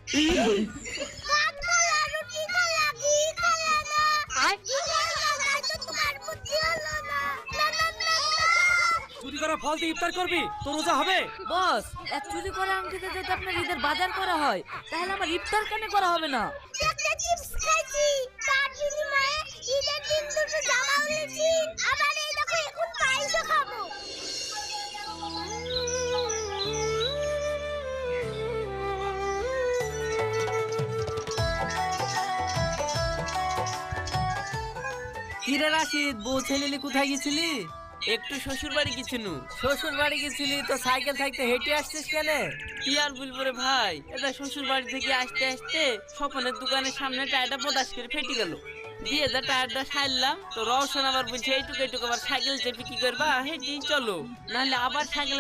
ভাত খালা, রুটি খালা, ঘি খালা না। ঘি খালা না, তো তোমার বুদ্ধি হলো না। না, না, না, না। চুরি করা ফল দিয়ে ইফতার করবি, তোর রোজা হবে? বস, এক চুরি করা আংটিতে যদি আপনার ঈদের বাজার করা হয় তাহলে আমার ইফতার কেন করা হবে না? একটা চিপস খাইছি, তার বিনিময়ে ঈদের দিন দুটো জামা উলেছি। আবার এই দেখো এখন পায়েসও খাবো। কিরে রাশিদ, বউ ছেলেলি কোথায় গেছিলি? একটু শ্বশুর বাড়ি গেছিনু। শ্বশুর বাড়ি গেছিলি তো সাইকেল থাকতে হেঁটে আসছিস কেন? কি আর বলবো রে ভাই, এটা শ্বশুর বাড়ি থেকে আসতে আসতে স্বপনের দোকানের সামনে টায়ারটা পটাশ করে ফেটে গেল। দিয়ে যা টায়ারটা সারলাম তো রওশন আবার বলছে এইটুকু আবার সাইকেল চেপে কি করবা, হেঁটেই চলো, নাহলে আবার সাইকেল